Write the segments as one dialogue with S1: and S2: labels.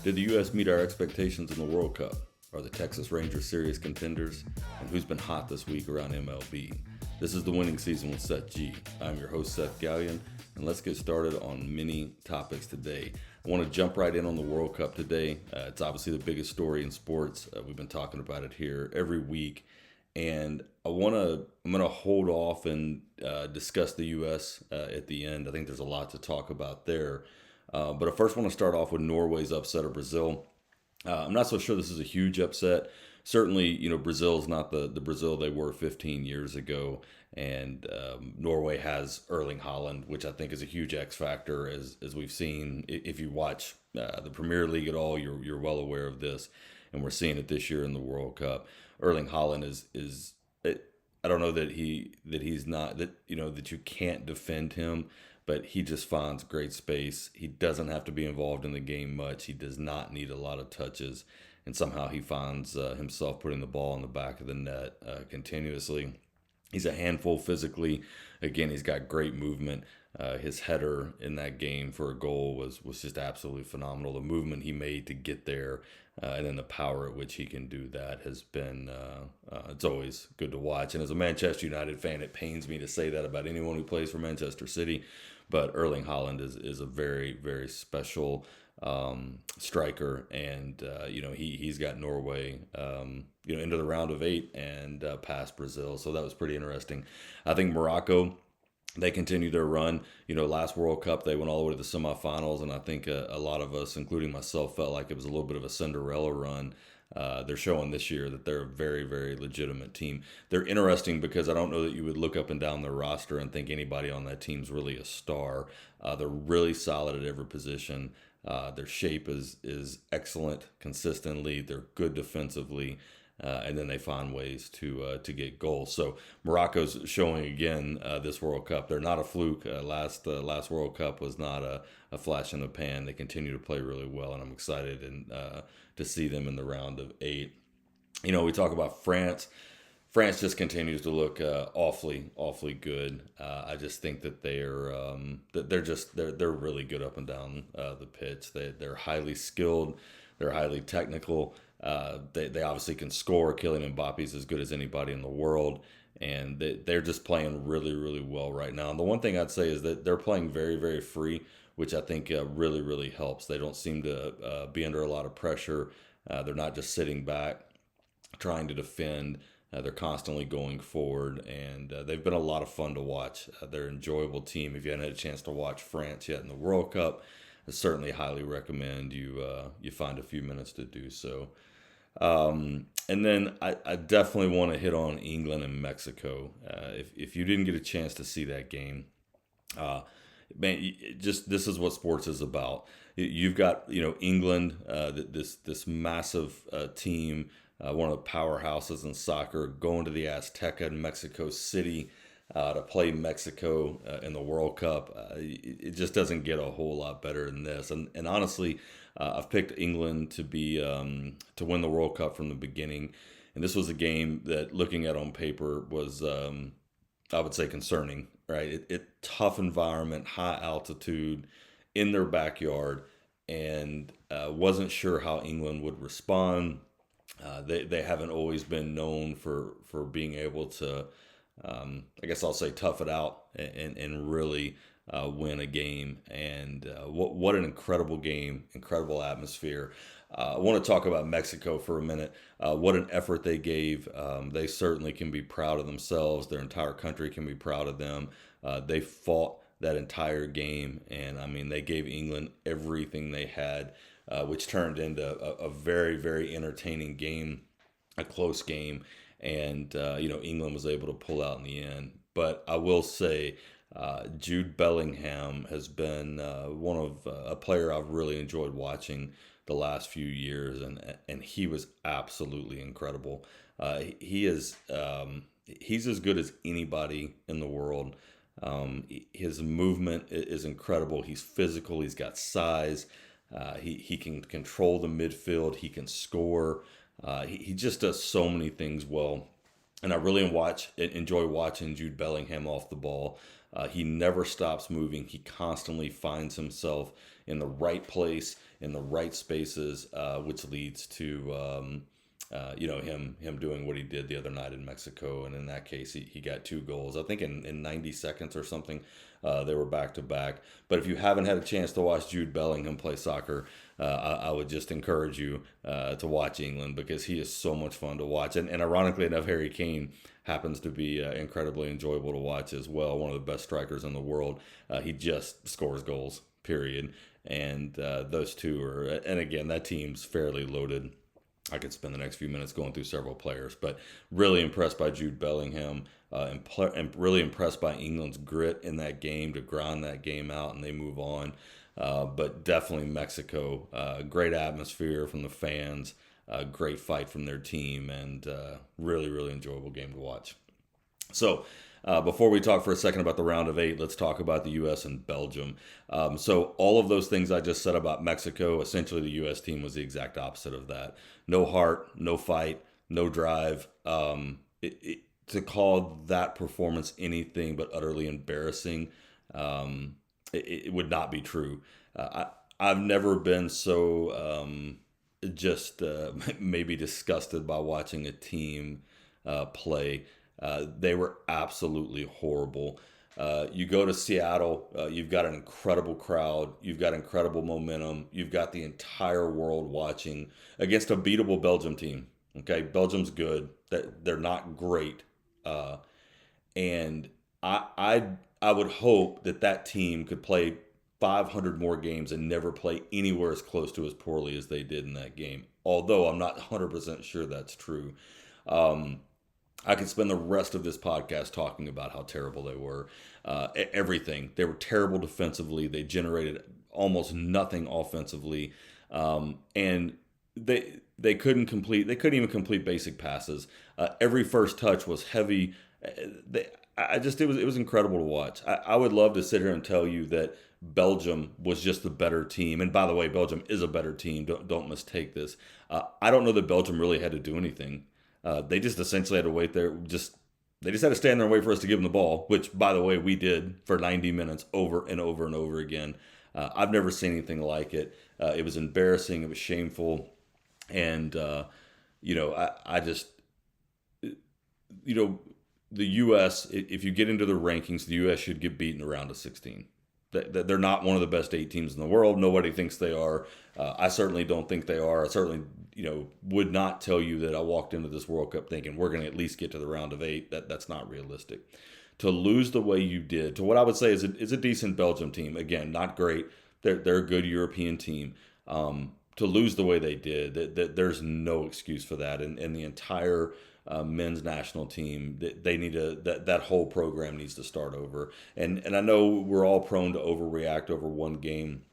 S1: Did the U.S. meet our expectations in the World Cup? Are the Texas Rangers serious contenders? And who's been hot this week around MLB? This is the winning season with Seth G. I'm your host, Seth Gallion, and let's get started on many topics today. I want to jump right in on the World Cup today. It's obviously the biggest story in sports. We've been talking about it here every week, and I'm gonna hold off and discuss the U.S. At the end. I think there's a lot to talk about there. But I first want to start off with Norway's upset of Brazil. I'm not so sure this is a huge upset. Certainly, Brazil is not the Brazil they were 15 years ago, and Norway has Erling Haaland, which I think is a huge X factor, as we've seen. If you watch the Premier League at all, you're well aware of this, and we're seeing it this year in the World Cup. Erling Haaland is I don't know that he's not that you can't defend him, but he just finds great space. He doesn't have to be involved in the game much. He does not need a lot of touches, and somehow he finds himself putting the ball in the back of the net continuously. He's a handful physically. Again, he's got great movement. His header in that game for a goal was just absolutely phenomenal. The movement he made to get there, and then the power at which he can do that has been, it's always good to watch. And as a Manchester United fan, it pains me to say that about anyone who plays for Manchester City. But Erling Haaland is a very, very special striker, and he's got Norway into the round of eight and past Brazil, so that was pretty interesting. I think Morocco, they continue their run. Last World Cup they went all the way to the semifinals, and I think a lot of us, including myself, felt like it was a little bit of a Cinderella run. They're showing this year that they're a very, very legitimate team. They're interesting because I don't know that you would look up and down their roster and think anybody on that team's really a star. They're really solid at every position. Their shape is excellent consistently. They're good defensively. And then they find ways to get goals. So Morocco's showing again this World Cup. They're not a fluke. Last World Cup was not a flash in the pan. They continue to play really well, and I'm excited to see them in the round of eight. We talk about France. France just continues to look awfully, awfully good. I just think that they're really good up and down the pitch. They're highly skilled. They're highly technical. They obviously can score. Kylian Mbappe's as good as anybody in the world, and they're just playing really, really well right now. And the one thing I'd say is that they're playing very, very free, which I think really, really helps. They don't seem to be under a lot of pressure. They're not just sitting back trying to defend. They're constantly going forward, and they've been a lot of fun to watch. They're an enjoyable team. If you haven't had a chance to watch France yet in the World Cup, I certainly highly recommend you find a few minutes to do so. And then I definitely want to hit on England and Mexico. If you didn't get a chance to see that game, man, just this is what sports is about. You've got England, this massive team, one of the powerhouses in soccer, going to the Azteca in Mexico City to play Mexico in the World Cup. It just doesn't get a whole lot better than this. And honestly, I've picked England to to win the World Cup from the beginning. And this was a game that, looking at on paper, was I would say concerning. Right, tough environment, high altitude, in their backyard, and wasn't sure how England would respond. They haven't always been known for being able to, I guess I'll say, tough it out and really win a game. And what an incredible game, incredible atmosphere. I want to talk about Mexico for a minute. What an effort they gave. They certainly can be proud of themselves. Their entire country can be proud of them. They fought that entire game, and I mean, they gave England everything they had, which turned into a very, very entertaining game, a close game, and England was able to pull out in the end. But I will say, Jude Bellingham has been one of a player I've really enjoyed watching the last few years, and he was absolutely incredible. He's as good as anybody in the world. His movement is incredible. He's physical. He's got size. He can control the midfield. He can score. He just does so many things well. And I really enjoy watching Jude Bellingham off the ball. He never stops moving. He constantly finds himself in the right place, in the right spaces, which leads to him doing what he did the other night in Mexico. And in that case, he got 2 goals. I think in 90 seconds or something. They were back to back. But if you haven't had a chance to watch Jude Bellingham play soccer, I would just encourage you to watch England, because he is so much fun to watch. And ironically enough, Harry Kane happens to be incredibly enjoyable to watch as well. One of the best strikers in the world. He just scores goals, period. And those two are, and again, that team's fairly loaded. I could spend the next few minutes going through several players, but really impressed by Jude Bellingham, and really impressed by England's grit in that game to grind that game out, and they move on. But definitely Mexico, great atmosphere from the fans, great fight from their team, and really, really enjoyable game to watch. So before we talk for a second about the round of 8, let's talk about the U.S. and Belgium. So all of those things I just said about Mexico, essentially the U.S. team was the exact opposite of that. No heart, no fight, no drive. To call that performance anything but utterly embarrassing, it would not be true. I've never been so just maybe disgusted by watching a team play. They were absolutely horrible. You go to Seattle, you've got an incredible crowd, you've got incredible momentum, you've got the entire world watching against a beatable Belgium team. Okay, Belgium's good. They're not great, and I would hope that team could play 500 more games and never play anywhere as close to as poorly as they did in that game. Although I'm not 100% sure that's true. I could spend the rest of this podcast talking about how terrible they were. Everything. They were terrible defensively. They generated almost nothing offensively, and they couldn't complete. They couldn't even complete basic passes. Every first touch was heavy. It was incredible to watch. I would love to sit here and tell you that Belgium was just the better team. And by the way, Belgium is a better team. Don't mistake this. I don't know that Belgium really had to do anything. They just essentially had to wait there. They just had to stand there and wait for us to give them the ball, which, by the way, we did for 90 minutes over and over and over again. I've never seen anything like it. It was embarrassing. It was shameful. And, I just, the U.S., if you get into the rankings, the U.S. should get beaten around a 16. They're not one of the best 8 teams in the world. Nobody thinks they are. I certainly don't think they are. I certainly, would not tell you that I walked into this World Cup thinking we're going to at least get to the round of 8. That's not realistic. To lose the way you did, to what I would say is a decent Belgium team. Again, not great. They're a good European team. To lose the way they did, there's no excuse for that. And the entire men's national team, they need that whole program needs to start over. And I know we're all prone to overreact over one game,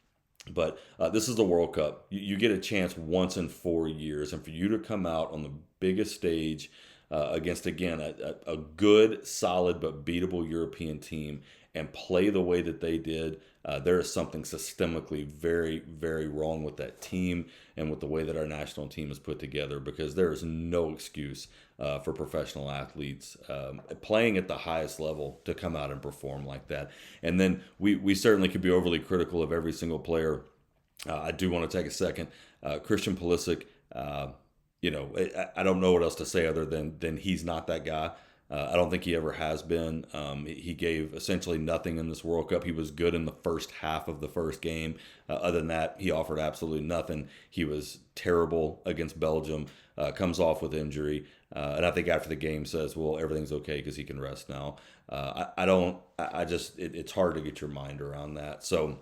S1: but this is the World Cup. You get a chance once in 4 years, and for you to come out on the biggest stage against, again, a good, solid, but beatable European team and play the way that they did, there is something systemically very, very wrong with that team and with the way that our national team is put together, because there is no excuse for professional athletes playing at the highest level to come out and perform like that. And then we certainly could be overly critical of every single player. I do want to take a second. Christian Pulisic, I don't know what else to say other than he's not that guy. I don't think he ever has been. He gave essentially nothing in this World Cup. He was good in the first half of the first game. Other than that, he offered absolutely nothing. He was terrible against Belgium, comes off with injury. And I think after the game says, well, everything's okay because he can rest now. It's hard to get your mind around that. So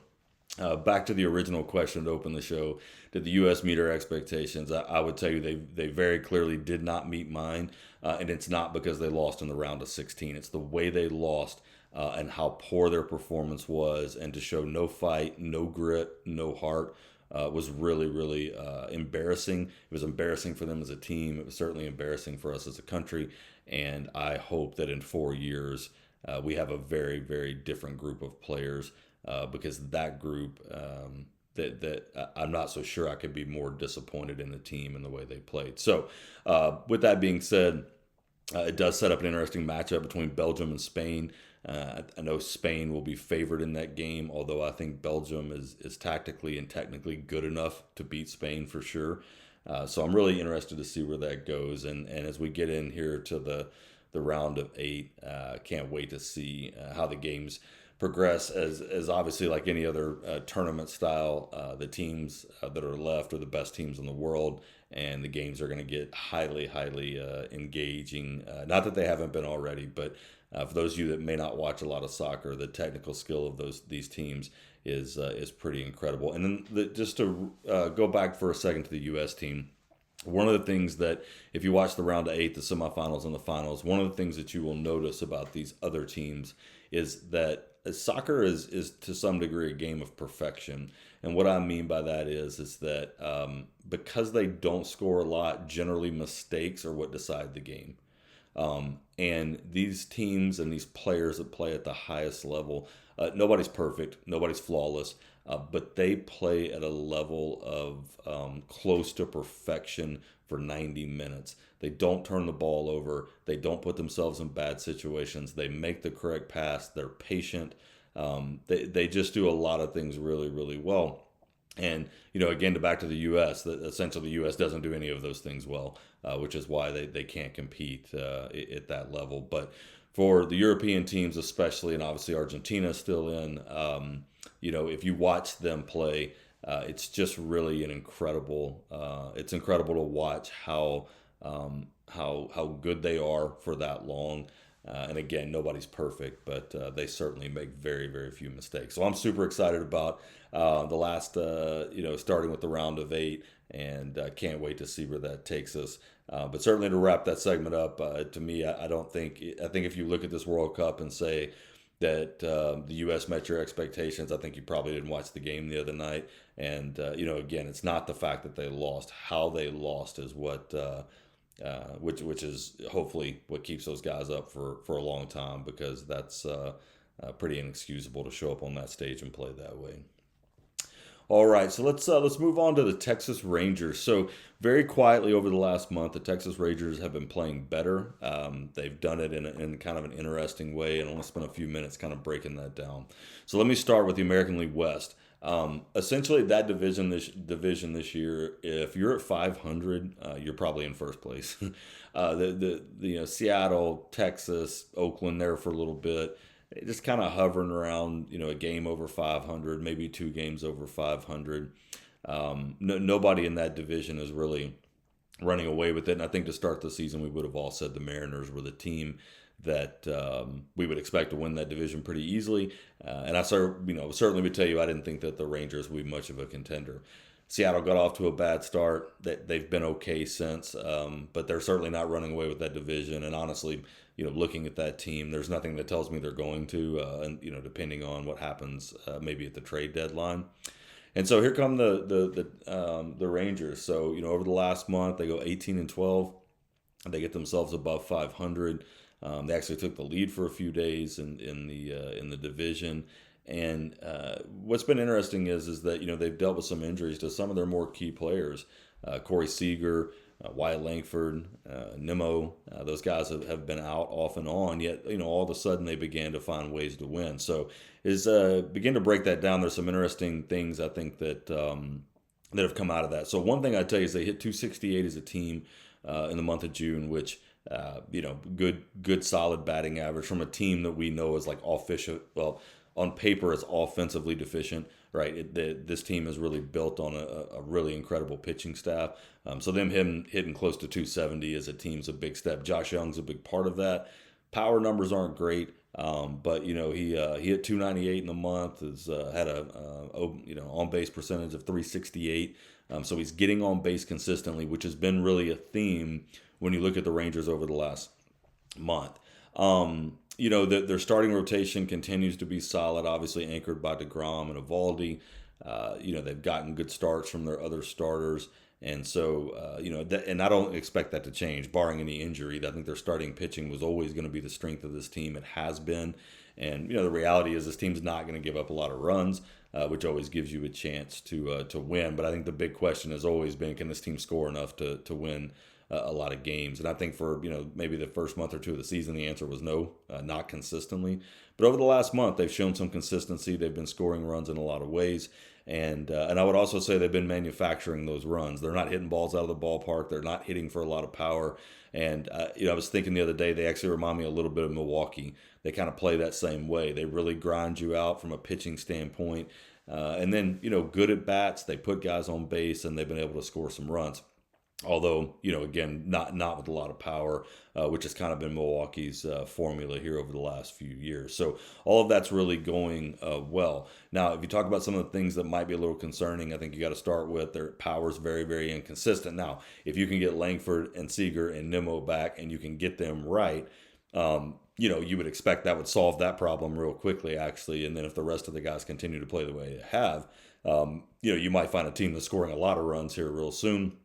S1: back to the original question to open the show. Did the U.S. meet our expectations? I would tell you they very clearly did not meet mine. And it's not because they lost in the round of 16. It's the way they lost and how poor their performance was. And to show no fight, no grit, no heart was really, really embarrassing. It was embarrassing for them as a team. It was certainly embarrassing for us as a country. And I hope that in 4 years we have a very, very different group of players. Because that group, that I'm not so sure I could be more disappointed in the team and the way they played. So, with that being said, it does set up an interesting matchup between Belgium and Spain. I know Spain will be favored in that game, although I think Belgium is tactically and technically good enough to beat Spain for sure. So I'm really interested to see where that goes. And as we get in here to the round of 8, can't wait to see how the games progress. As obviously, like any other tournament style, the teams that are left are the best teams in the world, and the games are going to get highly engaging. Not that they haven't been already, but for those of you that may not watch a lot of soccer, the technical skill of these teams is pretty incredible. And then just to go back for a second to the U.S. team, one of the things that, if you watch the round of 8, the semifinals and the finals, one of the things that you will notice about these other teams is that soccer is to some degree a game of perfection. And what I mean by that is that because they don't score a lot, generally mistakes are what decide the game. And these teams and these players that play at the highest level, nobody's perfect, nobody's flawless, but they play at a level of close to perfection for 90 minutes. They don't turn the ball over. They don't put themselves in bad situations. They make the correct pass. They're patient. They just do a lot of things really well. And, again, back to the U.S., essentially the U.S. doesn't do any of those things well, which is why they can't compete at that level. But for the European teams especially, and obviously Argentina still in, if you watch them play, it's just really it's incredible to watch how good they are for that long. And again, nobody's perfect, but they certainly make very few mistakes. So I'm super excited about the last, starting with the round of 8, and can't wait to see where that takes us. But certainly to wrap that segment up, to me, I think if you look at this World Cup and say that the U.S. met your expectations, I think you probably didn't watch the game the other night. And, again, it's not the fact that they lost. How they lost is what... which is hopefully what keeps those guys up for a long time, because that's pretty inexcusable to show up on that stage and play that way. All right, so let's move on to the Texas Rangers. So very quietly over the last month, the Texas Rangers have been playing better. They've done it in kind of an interesting way, and I want to spend a few minutes kind of breaking that down. So let me start with the American League West. Essentially, that division this year, if you're at 500, you're probably in first place. Seattle, Texas, Oakland there for a little bit, just kind of hovering around, a game over 500, maybe 2 games over 500. Nobody in that division is really running away with it. And I think to start the season, we would have all said the Mariners were the team that we would expect to win that division pretty easily. And I certainly would tell you I didn't think that the Rangers would be much of a contender. Seattle got off to a bad start. They've been okay since, but they're certainly not running away with that division. And honestly, looking at that team, there's nothing that tells me they're going to, and depending on what happens maybe at the trade deadline. And so here come the Rangers. So over the last month, they go 18-12. They get themselves above 500. They actually took the lead for a few days in the division. And what's been interesting is that they've dealt with some injuries to some of their more key players. Corey Seager, Wyatt Langford, Nimmo, those guys have been out off and on. Yet all of a sudden they began to find ways to win. So begin to break that down. There's some interesting things I think that have come out of that. So one thing I'd tell you is they hit 268 as a team in the month of June, which good solid batting average from a team that we know is like on paper is offensively deficient, right? This team is really built on a really incredible pitching staff. So them hitting close to 270 as a team's a big step. Josh Young's a big part of that. Power numbers aren't great, but he hit 298 in the month. Has had a on base percentage of 368. So he's getting on base consistently, which has been really a theme when you look at the Rangers over the last month. Their starting rotation continues to be solid, obviously anchored by DeGrom and Eovaldi. They've gotten good starts from their other starters. And so, and I don't expect that to change, barring any injury. I think their starting pitching was always going to be the strength of this team. It has been. And, the reality is this team's not going to give up a lot of runs, which always gives you a chance to win. But I think the big question has always been, can this team score enough to win a lot of games. And I think for, maybe the first month or two of the season, the answer was no, not consistently. But over the last month, they've shown some consistency. They've been scoring runs in a lot of ways. And I would also say they've been manufacturing those runs. They're not hitting balls out of the ballpark. They're not hitting for a lot of power. And, I was thinking the other day, they actually remind me a little bit of Milwaukee. They kind of play that same way. They really grind you out from a pitching standpoint. And then, good at bats. They put guys on base, and they've been able to score some runs. Although, again, not with a lot of power, which has kind of been Milwaukee's formula here over the last few years. So all of that's really going well. Now, if you talk about some of the things that might be a little concerning, I think you got to start with their power is very, very inconsistent. Now, if you can get Langford and Seager and Nimmo back and you can get them right, you would expect that would solve that problem real quickly, actually. And then if the rest of the guys continue to play the way they have, you might find a team that's scoring a lot of runs here real soon.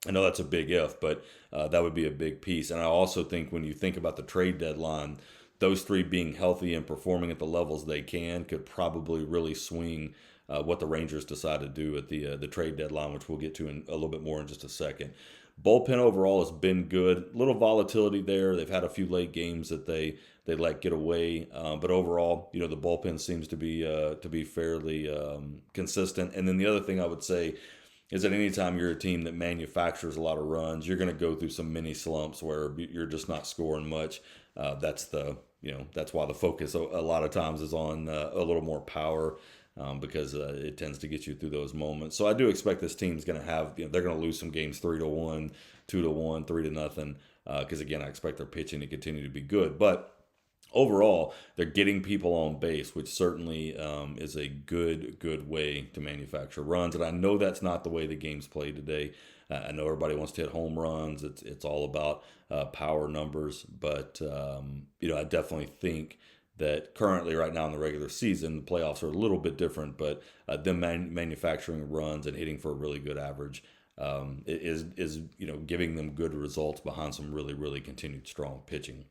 S1: I know that's a big if, but that would be a big piece. And I also think when you think about the trade deadline, those three being healthy and performing at the levels they can could probably really swing what the Rangers decide to do at the trade deadline, which we'll get to in a little bit more in just a second. Bullpen overall has been good. Little volatility there. They've had a few late games that they let get away, but overall, the bullpen seems to be fairly consistent. And then the other thing I would say is that anytime you're a team that manufactures a lot of runs, you're going to go through some mini slumps where you're just not scoring much. That's why the focus a lot of times is on a little more power. Because it tends to get you through those moments. So I do expect this team's going to have, they're going to lose some games 3-1, 2-1, 3-0. Because again, I expect their pitching to continue to be good. But overall, they're getting people on base, which certainly is a good way to manufacture runs. And I know that's not the way the game's played today. I know everybody wants to hit home runs. It's all about power numbers. But, I definitely think that currently right now in the regular season, the playoffs are a little bit different, but them manufacturing runs and hitting for a really good average is giving them good results behind some really, really continued strong pitching.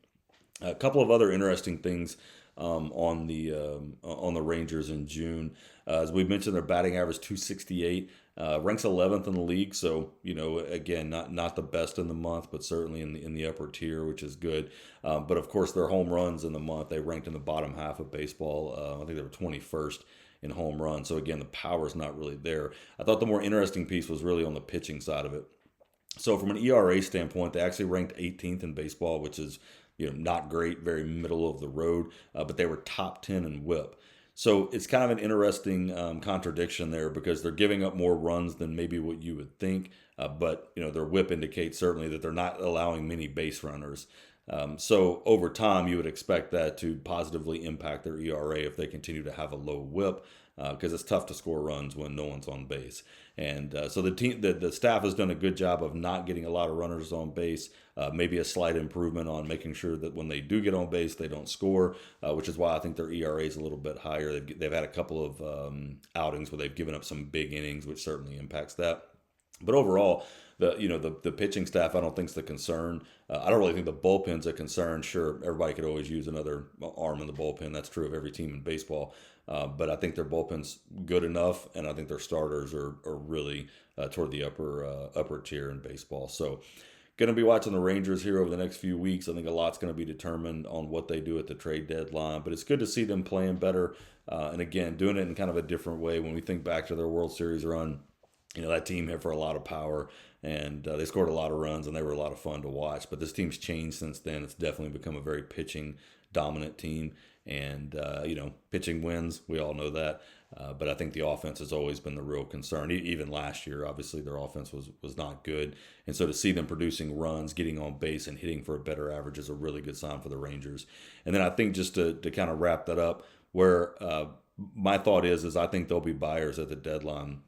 S1: A couple of other interesting things on the Rangers in June. As we mentioned, their batting average 268, ranks 11th in the league. So again, not the best in the month, but certainly in the upper tier, which is good. But of course, their home runs in the month, they ranked in the bottom half of baseball. I think they were 21st in home runs. So again, the power's not really there. I thought the more interesting piece was really on the pitching side of it. So from an ERA standpoint, they actually ranked 18th in baseball, which is not great, very middle of the road, but they were top 10 in WHIP. So it's kind of an interesting contradiction there because they're giving up more runs than maybe what you would think, but their WHIP indicates certainly that they're not allowing many base runners. So over time, you would expect that to positively impact their ERA if they continue to have a low WHIP. Because it's tough to score runs when no one's on base. And so the staff has done a good job of not getting a lot of runners on base, maybe a slight improvement on making sure that when they do get on base, they don't score, which is why I think their ERA is a little bit higher. They've had a couple of outings where they've given up some big innings, which certainly impacts that. But overall, the pitching staff, I don't think is the concern. I don't really think the bullpen's a concern. Sure, everybody could always use another arm in the bullpen. That's true of every team in baseball. But I think their bullpen's good enough, and I think their starters are really toward the upper tier in baseball. So going to be watching the Rangers here over the next few weeks. I think a lot's going to be determined on what they do at the trade deadline. But it's good to see them playing better. And again, doing it in kind of a different way. When we think back to their World Series run, that team hit for a lot of power, and they scored a lot of runs, and they were a lot of fun to watch. But this team's changed since then. It's definitely become a very pitching-dominant team. And, pitching wins. We all know that. But I think the offense has always been the real concern. Even last year, obviously, their offense was not good. And so to see them producing runs, getting on base, and hitting for a better average is a really good sign for the Rangers. And then I think just to kind of wrap that up, where my thought is I think they'll be buyers at the deadline.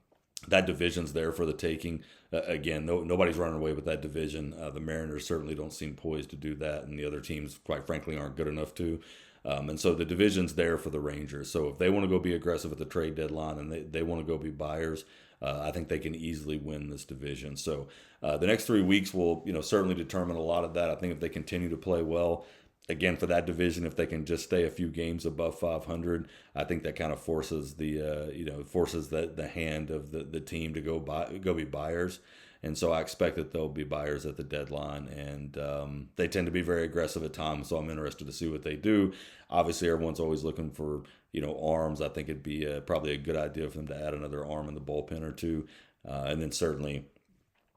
S1: That division's there for the taking. Again, nobody's running away with that division. The Mariners certainly don't seem poised to do that, and the other teams, quite frankly, aren't good enough to. And so the division's there for the Rangers. So if they want to go be aggressive at the trade deadline and they want to go be buyers, I think they can easily win this division. So the next 3 weeks will certainly determine a lot of that. I think if they continue to play well, Again, for that division, if they can just stay a few games above 500, I think that kind of forces the hand of the team to go be buyers. And so I expect that they'll be buyers at the deadline, and they tend to be very aggressive at times. So I'm interested to see what they do. Obviously, everyone's always looking for arms. I think it'd be probably a good idea for them to add another arm in the bullpen or two, and then certainly,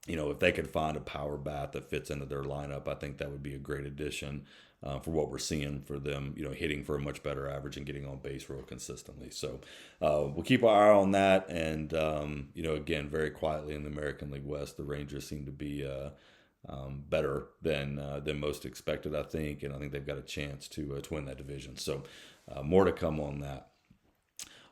S1: if they could find a power bat that fits into their lineup, I think that would be a great addition for what we're seeing for them, hitting for a much better average and getting on base real consistently. So we'll keep our eye on that. And, again, very quietly in the American League West, the Rangers seem to be better than most expected, I think. And I think they've got a chance to win that division. So more to come on that.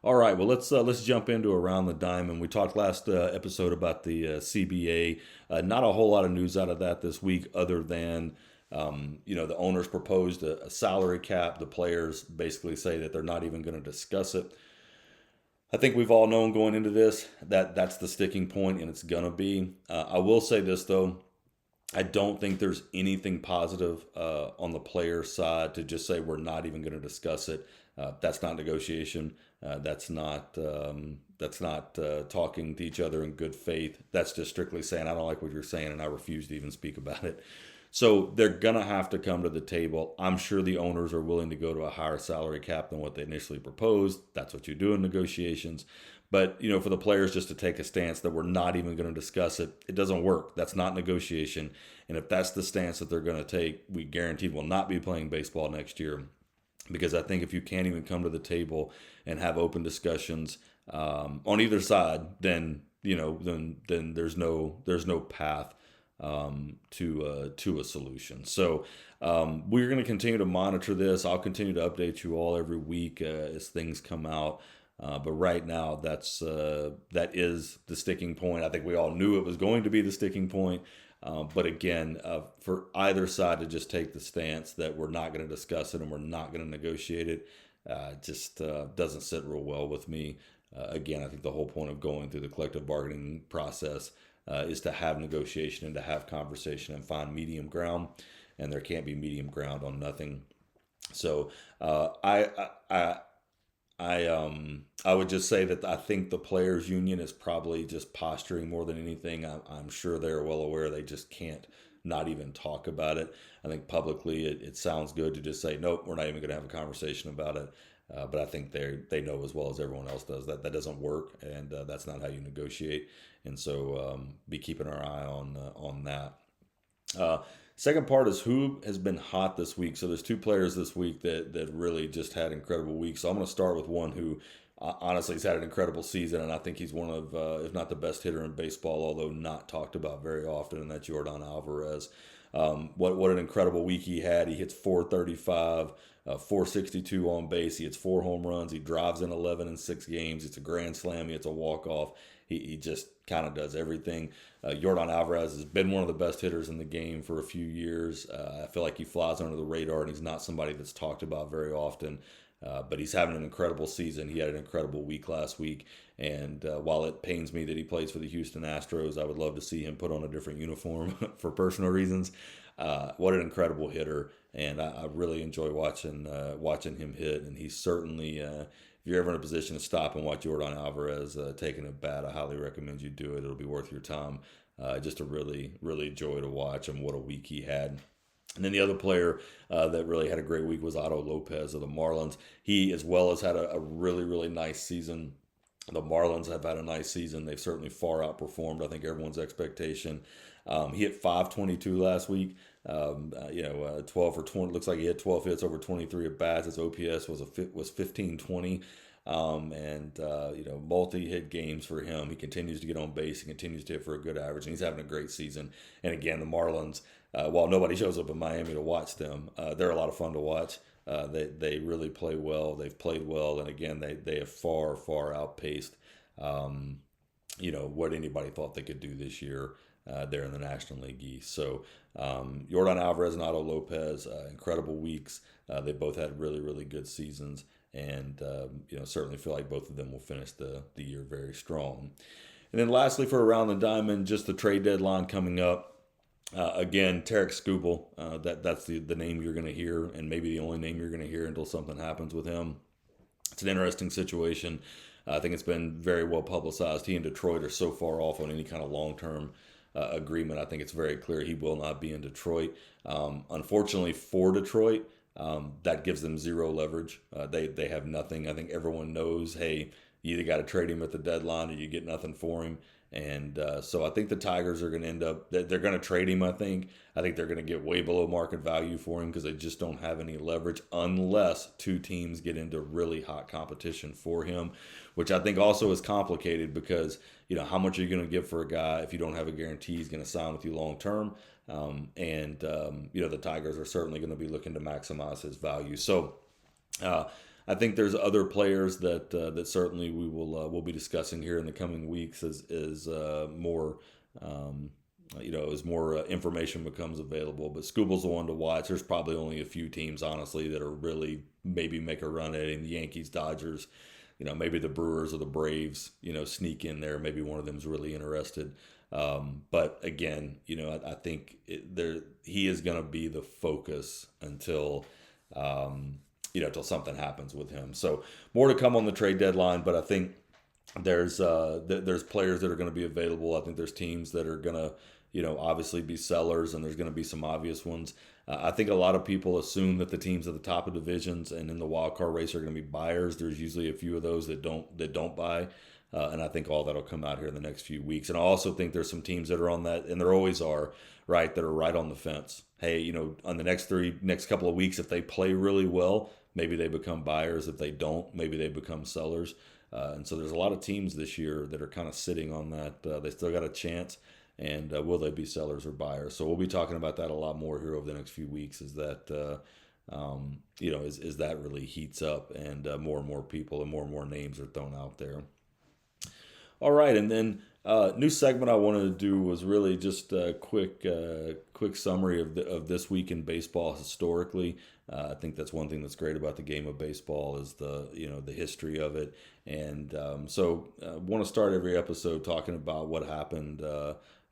S1: All right, well, let's jump into Around the Diamond. We talked last episode about the CBA. Not a whole lot of news out of that this week other than, the owners proposed a salary cap. The players basically say that they're not even going to discuss it. I think we've all known going into this that that's the sticking point, and it's going to be. I will say this, though. I don't think there's anything positive on the player side to just say we're not even going to discuss it. That's not negotiation. That's not talking to each other in good faith. That's just strictly saying, I don't like what you're saying, and I refuse to even speak about it. So they're going to have to come to the table. I'm sure the owners are willing to go to a higher salary cap than what they initially proposed. That's what you do in negotiations. But, for the players just to take a stance that we're not even going to discuss it, it doesn't work. That's not negotiation. And if that's the stance that they're going to take, we guaranteed will not be playing baseball next year. Because I think if you can't even come to the table and have open discussions on either side, then there's no path to a solution. So we're going to continue to monitor this. I'll continue to update you all every week as things come out. But right now, that is the sticking point. I think we all knew it was going to be the sticking point. But again, for either side to just take the stance that we're not going to discuss it and we're not going to negotiate it, just doesn't sit real well with me. Again, I think the whole point of going through the collective bargaining process is to have negotiation and to have conversation and find medium ground. And there can't be medium ground on nothing. So I would just say that I think the players union is probably just posturing more than anything. I'm sure they're well aware they just can't not even talk about it. I think publicly it sounds good to just say, nope, we're not even going to have a conversation about it. But I think they know as well as everyone else does that doesn't work, and that's not how you negotiate. And so be keeping our eye on that. Second part is who has been hot this week. So there's two players this week that really just had incredible weeks. So I'm going to start with one who honestly has had an incredible season, and I think he's one of, if not the best hitter in baseball, although not talked about very often, and that's Yordan Alvarez. What an incredible week he had. He hits 435, 462 on base. He hits 4 home runs. He drives in 11 in 6 games. It's a grand slam. He hits a walk-off. He just kind of does everything. Yordan Alvarez has been one of the best hitters in the game for a few years. I feel like he flies under the radar, and he's not somebody that's talked about very often. But he's having an incredible season. He had an incredible week last week. And while it pains me that he plays for the Houston Astros, I would love to see him put on a different uniform for personal reasons. What an incredible hitter. And I really enjoy watching him hit. And he's certainly, if you're ever in a position to stop and watch Yordan Alvarez taking a bat, I highly recommend you do it. It'll be worth your time. Just a really, really joy to watch, and what a week he had. And then the other player that really had a great week was Otto Lopez of the Marlins. He as well has had a really, really nice season. The Marlins have had a nice season. They've certainly far outperformed, I think, everyone's expectation. He hit 522 last week. 12 for 20. Looks like he had 12 hits over 23 at bats. His OPS was 1520. Multi-hit games for him. He continues to get on base. He continues to hit for a good average, and he's having a great season. And again, the Marlins, while nobody shows up in Miami to watch them, they're a lot of fun to watch. They really play well. They've played well, and again, they have far, far outpaced, what anybody thought they could do this year. There in the National League East. So Yordan Alvarez and Otto Lopez, incredible weeks. They both had really, really good seasons, and certainly feel like both of them will finish the year very strong. And then lastly, for Around the Diamond, just the trade deadline coming up. Again, Tarek Skubal, that's the name you're going to hear, and maybe the only name you're going to hear until something happens with him. It's an interesting situation. I think it's been very well publicized. He and Detroit are so far off on any kind of long-term agreement. I think it's very clear he will not be in Detroit. Unfortunately for Detroit, that gives them zero leverage. They have nothing. I think everyone knows, hey, you either got to trade him at the deadline or you get nothing for him. And so I think the Tigers are going to end up, they're going to trade him, I think. I think they're going to get way below market value for him because they just don't have any leverage unless two teams get into really hot competition for him, which I think also is complicated because, how much are you going to give for a guy if you don't have a guarantee he's going to sign with you long term? The Tigers are certainly going to be looking to maximize his value. So, I think there's other players that certainly we'll be discussing here in the coming weeks as more as more information becomes available. But Scubal's the one to watch. There's probably only a few teams, honestly, that are really maybe make a run at him. The Yankees, Dodgers, maybe the Brewers or the Braves, sneak in there. Maybe one of them's really interested. But again, I think he is going to be the focus until until something happens with him. So more to come on the trade deadline, but I think there's players that are going to be available. I think there's teams that are going to, obviously be sellers, and there's going to be some obvious ones. I think a lot of people assume that the teams at the top of divisions and in the wild card race are going to be buyers. There's usually a few of those that don't buy. And I think all that'll come out here in the next few weeks. And I also think there's some teams that are on that, and there always are, right, that are right on the fence. Hey, on the next couple of weeks, if they play really well, maybe they become buyers. If they don't, maybe they become sellers. And so there's a lot of teams this year that are kind of sitting on that. They still got a chance. And will they be sellers or buyers? So we'll be talking about that a lot more here over the next few weeks. Is that as that really heats up and more and more people and more names are thrown out there. All right, and then new segment I wanted to do was really just a quick summary of this week in baseball historically. I think that's one thing that's great about the game of baseball is the history of it, and so I want to start every episode talking about what happened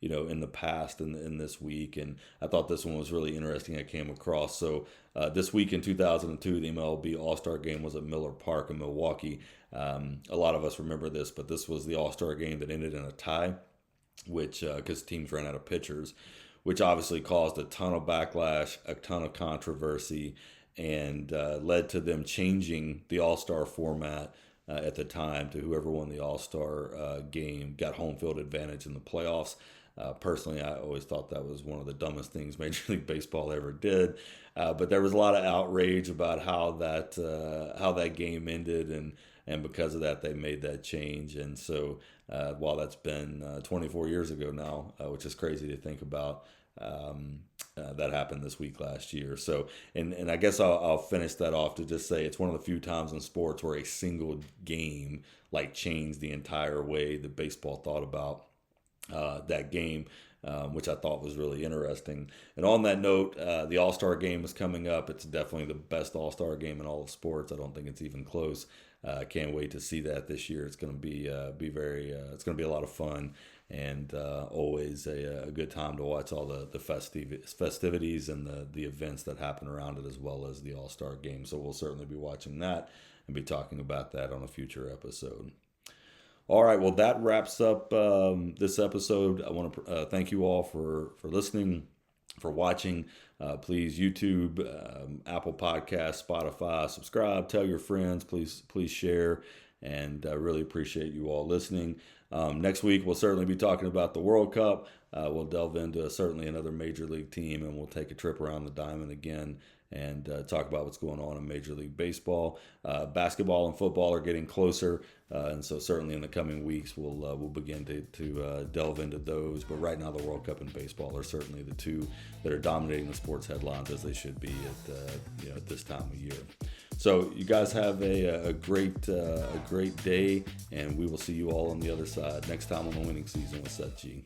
S1: in the past and in this week, and I thought this one was really interesting. I came across this week in 2002, the MLB All-Star Game was at Miller Park in Milwaukee. A lot of us remember this, but this was the All-Star Game that ended in a tie, which because teams ran out of pitchers, which obviously caused a ton of backlash, a ton of controversy, and led to them changing the All-Star format at the time to whoever won the All-Star game got home field advantage in the playoffs. Personally, I always thought that was one of the dumbest things Major League Baseball ever did. But there was a lot of outrage about how that game ended, and because of that, they made that change. And so while that's been 24 years ago now, which is crazy to think about, that happened this week last year. So, and I guess I'll finish that off to just say it's one of the few times in sports where a single game changed the entire way that baseball thought about that game, which I thought was really interesting. And on that note, the All-Star Game is coming up. It's definitely the best All-Star Game in all of sports. I don't think it's even close. Can't wait to see that this year. It's going to be it's going to be a lot of fun, and always a good time to watch all the festivities and the events that happen around it, as well as the All-Star Game. So we'll certainly be watching that and be talking about that on a future episode. All right, well, that wraps up this episode. I want to thank you all for listening, for watching. Please, YouTube, Apple Podcasts, Spotify, subscribe, tell your friends, please share, and I really appreciate you all listening. Next week, we'll certainly be talking about the World Cup. We'll delve into certainly another Major League team, and we'll take a trip around the diamond again and talk about what's going on in Major League Baseball. Basketball and football are getting closer, and so certainly in the coming weeks we'll begin to delve into those. But right now, the World Cup and baseball are certainly the two that are dominating the sports headlines, as they should be at this time of year. So you guys have a great day, and we will see you all on the other side next time on the Winning Season with Seth G.